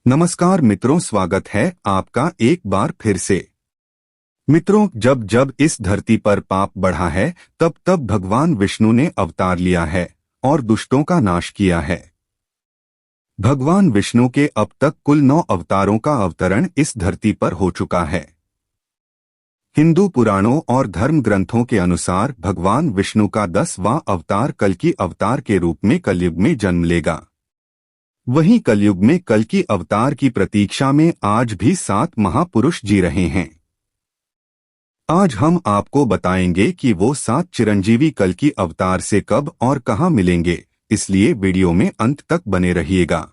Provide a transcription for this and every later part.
नमस्कार मित्रों, स्वागत है आपका एक बार फिर से। मित्रों, जब जब इस धरती पर पाप बढ़ा है तब तब भगवान विष्णु ने अवतार लिया है और दुष्टों का नाश किया है। भगवान विष्णु के अब तक कुल 9 अवतारों का अवतरण इस धरती पर हो चुका है। हिंदू पुराणों और धर्म ग्रंथों के अनुसार भगवान विष्णु का 10वां अवतार कल्कि अवतार के रूप में कलयुग में जन्म लेगा। वहीं कलयुग में कल्कि अवतार की प्रतीक्षा में आज भी 7 महापुरुष जी रहे हैं। आज हम आपको बताएंगे कि वो 7 चिरंजीवी कल्कि अवतार से कब और कहां मिलेंगे, इसलिए वीडियो में अंत तक बने रहिएगा।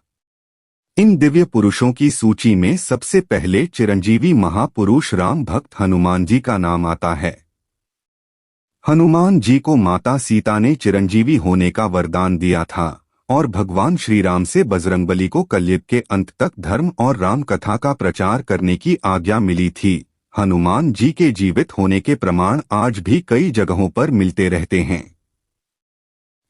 इन दिव्य पुरुषों की सूची में सबसे पहले चिरंजीवी महापुरुष राम भक्त हनुमान जी का नाम आता है। हनुमान जी को माता सीता ने चिरंजीवी होने का वरदान दिया था और भगवान श्री राम से बजरंगबली को कलयुग के अंत तक धर्म और राम कथा का प्रचार करने की आज्ञा मिली थी। हनुमान जी के जीवित होने के प्रमाण आज भी कई जगहों पर मिलते रहते हैं।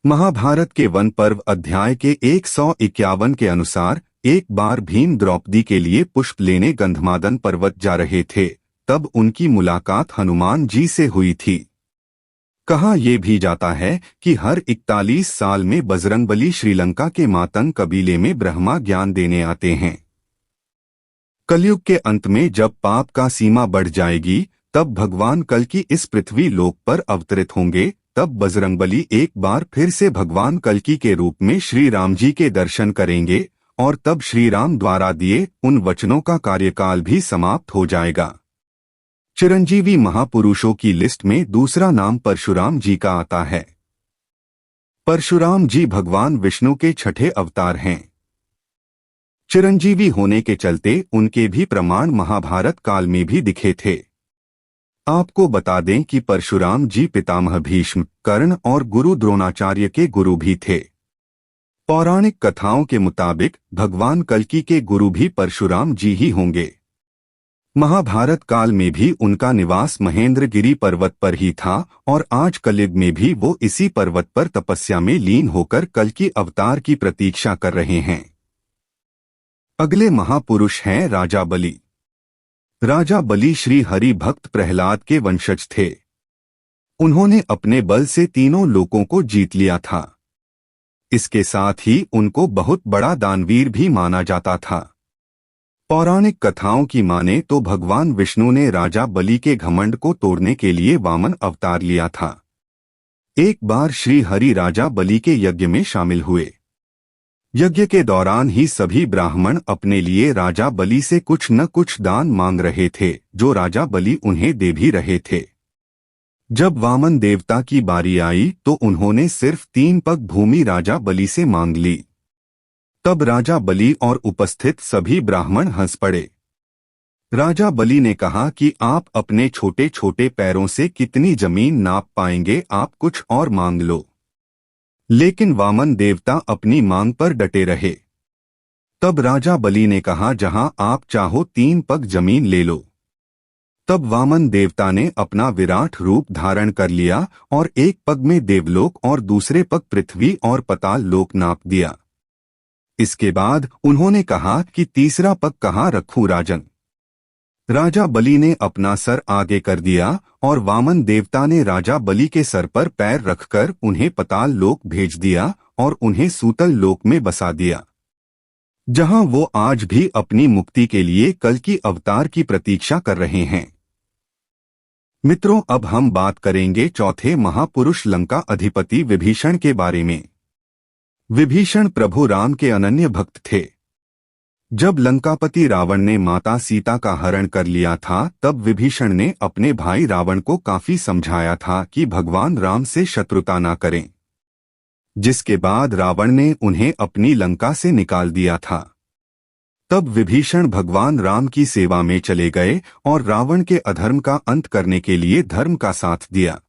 महाभारत के वन पर्व अध्याय के 151 के अनुसार एक बार भीम द्रौपदी के लिए पुष्प लेने गंधमादन पर्वत जा रहे थे, तब उनकी मुलाकात हनुमान जी से हुई थी। कहा यह भी जाता है कि हर 41 साल में बजरंगबली श्रीलंका के मातंग कबीले में ब्रह्मा ज्ञान देने आते हैं। कलयुग के अंत में जब पाप का सीमा बढ़ जाएगी तब भगवान कल्कि इस पृथ्वी लोक पर अवतरित होंगे। तब बजरंगबली एक बार फिर से भगवान कल्कि के रूप में श्री राम जी के दर्शन करेंगे और तब श्री राम द्वारा दिए उन वचनों का कार्यकाल भी समाप्त हो जाएगा। चिरंजीवी महापुरुषों की लिस्ट में दूसरा नाम परशुराम जी का आता है। परशुराम जी भगवान विष्णु के 6ठे अवतार हैं। चिरंजीवी होने के चलते उनके भी प्रमाण महाभारत काल में भी दिखे थे। आपको बता दें कि परशुराम जी पितामह भीष्म, कर्ण और गुरु द्रोणाचार्य के गुरु भी थे। पौराणिक कथाओं के मुताबिक भगवान कल्कि के गुरु भी परशुराम जी ही होंगे। महाभारत काल में भी उनका निवास महेंद्रगिरी पर्वत पर ही था और आज कलयुग में भी वो इसी पर्वत पर तपस्या में लीन होकर कल्कि अवतार की प्रतीक्षा कर रहे हैं। अगले महापुरुष हैं राजा बलि। राजा बलि श्री हरि भक्त प्रहलाद के वंशज थे। उन्होंने अपने बल से तीनों लोकों को जीत लिया था। इसके साथ ही उनको बहुत बड़ा दानवीर भी माना जाता था। पौराणिक कथाओं की माने तो भगवान विष्णु ने राजा बलि के घमंड को तोड़ने के लिए वामन अवतार लिया था। एक बार श्री हरि राजा बलि के यज्ञ में शामिल हुए। यज्ञ के दौरान ही सभी ब्राह्मण अपने लिए राजा बलि से कुछ न कुछ दान मांग रहे थे, जो राजा बलि उन्हें दे भी रहे थे। जब वामन देवता की बारी आई तो उन्होंने सिर्फ 3 पग भूमि राजा बलि से मांग ली। तब राजा बलि और उपस्थित सभी ब्राह्मण हंस पड़े। राजा बलि ने कहा कि आप अपने छोटे छोटे पैरों से कितनी जमीन नाप पाएंगे, आप कुछ और मांग लो। लेकिन वामन देवता अपनी मांग पर डटे रहे। तब राजा बलि ने कहा, जहां आप चाहो 3 पग जमीन ले लो। तब वामन देवता ने अपना विराट रूप धारण कर लिया और एक पग में देवलोक और दूसरे पग पृथ्वी और पताल लोक नाप दिया। इसके बाद उन्होंने कहा कि तीसरा पग कहाँ रखूं राजन। राजा बलि ने अपना सर आगे कर दिया और वामन देवता ने राजा बलि के सर पर पैर रखकर उन्हें पताल लोक भेज दिया और उन्हें सूतल लोक में बसा दिया, जहां वो आज भी अपनी मुक्ति के लिए कल्कि अवतार की प्रतीक्षा कर रहे हैं। मित्रों, अब हम बात करेंगे चौथे महापुरुष लंका अधिपति विभीषण के बारे में। विभीषण प्रभु राम के अनन्य भक्त थे। जब लंकापति रावण ने माता सीता का हरण कर लिया था तब विभीषण ने अपने भाई रावण को काफी समझाया था कि भगवान राम से शत्रुता न करें, जिसके बाद रावण ने उन्हें अपनी लंका से निकाल दिया था। तब विभीषण भगवान राम की सेवा में चले गए और रावण के अधर्म का अंत करने के लिए धर्म का साथ दिया।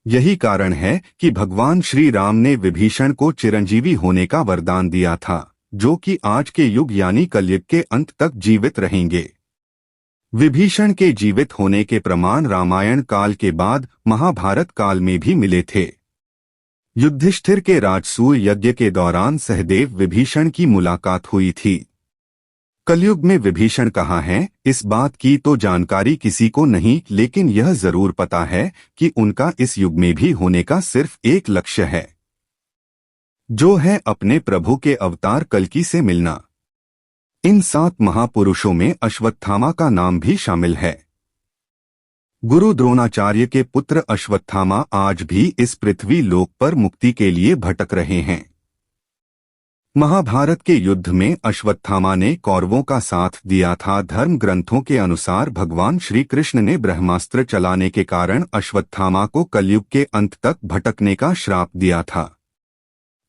यही कारण है कि भगवान श्री राम ने विभीषण को चिरंजीवी होने का वरदान दिया था, जो कि आज के युग यानी कलयुग के अंत तक जीवित रहेंगे। विभीषण के जीवित होने के प्रमाण रामायण काल के बाद महाभारत काल में भी मिले थे। युधिष्ठिर के राजसूय यज्ञ के दौरान सहदेव विभीषण की मुलाकात हुई थी। कलयुग में विभीषण कहाँ हैं, इस बात की तो जानकारी किसी को नहीं, लेकिन यह जरूर पता है कि उनका इस युग में भी होने का सिर्फ एक लक्ष्य है, जो है अपने प्रभु के अवतार कल्कि से मिलना। इन 7 महापुरुषों में अश्वत्थामा का नाम भी शामिल है। गुरु द्रोणाचार्य के पुत्र अश्वत्थामा आज भी इस पृथ्वी लोक पर मुक्ति के लिए भटक रहे हैं। महाभारत के युद्ध में अश्वत्थामा ने कौरवों का साथ दिया था। धर्म ग्रंथों के अनुसार भगवान श्री कृष्ण ने ब्रह्मास्त्र चलाने के कारण अश्वत्थामा को कलयुग के अंत तक भटकने का श्राप दिया था।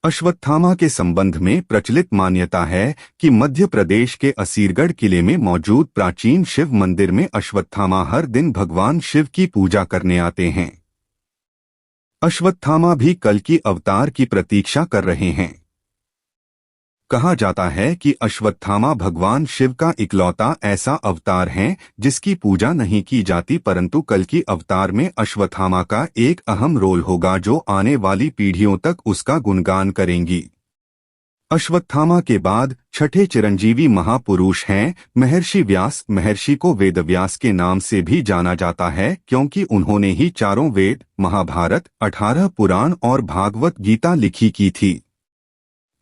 अश्वत्थामा के संबंध में प्रचलित मान्यता है कि मध्य प्रदेश के असीरगढ़ किले में मौजूद प्राचीन शिव मंदिर में अश्वत्थामा हर दिन भगवान शिव की पूजा करने आते हैं। अश्वत्थामा भी कल्कि अवतार की प्रतीक्षा कर रहे हैं। कहा जाता है कि अश्वत्थामा भगवान शिव का इकलौता ऐसा अवतार है जिसकी पूजा नहीं की जाती, परंतु कल्कि अवतार में अश्वत्थामा का एक अहम रोल होगा जो आने वाली पीढ़ियों तक उसका गुणगान करेंगी। अश्वत्थामा के बाद छठे चिरंजीवी महापुरुष हैं महर्षि व्यास। महर्षि को वेदव्यास के नाम से भी जाना जाता है क्योंकि उन्होंने ही चारों वेद, महाभारत, 18 पुराण और भागवत गीता लिखी की थी।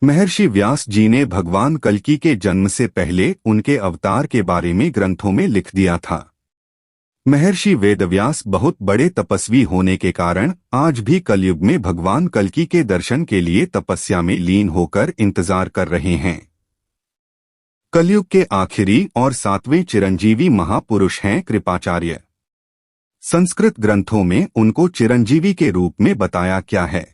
महर्षि व्यास जी ने भगवान कल्कि के जन्म से पहले उनके अवतार के बारे में ग्रंथों में लिख दिया था। महर्षि वेदव्यास बहुत बड़े तपस्वी होने के कारण आज भी कलयुग में भगवान कल्कि के दर्शन के लिए तपस्या में लीन होकर इंतजार कर रहे हैं। कलयुग के आखिरी और 7वें चिरंजीवी महापुरुष हैं कृपाचार्य। संस्कृत ग्रंथों में उनको चिरंजीवी के रूप में बताया क्या है।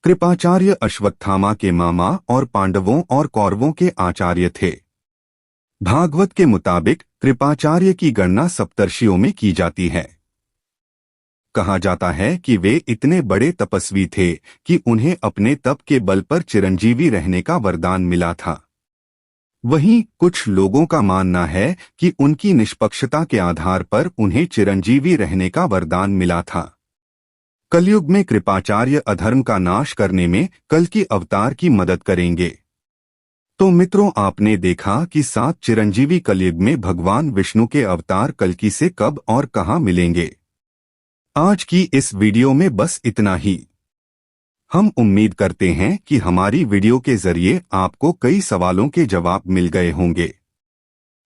कृपाचार्य अश्वत्थामा के मामा और पांडवों और कौरवों के आचार्य थे। भागवत के मुताबिक कृपाचार्य की गणना सप्तर्षियों में की जाती है। कहा जाता है कि वे इतने बड़े तपस्वी थे कि उन्हें अपने तप के बल पर चिरंजीवी रहने का वरदान मिला था। वहीं कुछ लोगों का मानना है कि उनकी निष्पक्षता के आधार पर उन्हें चिरंजीवी रहने का वरदान मिला था। कलयुग में कृपाचार्य अधर्म का नाश करने में कल्कि अवतार की मदद करेंगे। तो मित्रों, आपने देखा कि 7 चिरंजीवी कलयुग में भगवान विष्णु के अवतार कल्कि से कब और कहां मिलेंगे। आज की इस वीडियो में बस इतना ही। हम उम्मीद करते हैं कि हमारी वीडियो के जरिए आपको कई सवालों के जवाब मिल गए होंगे।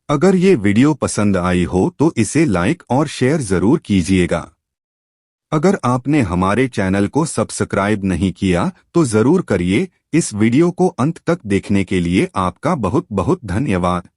अगर ये वीडियो पसंद आई हो तो इसे लाइक और शेयर जरूर कीजिएगा। अगर आपने हमारे चैनल को सब्सक्राइब नहीं किया तो जरूर करिए। इस वीडियो को अंत तक देखने के लिए आपका बहुत बहुत धन्यवाद।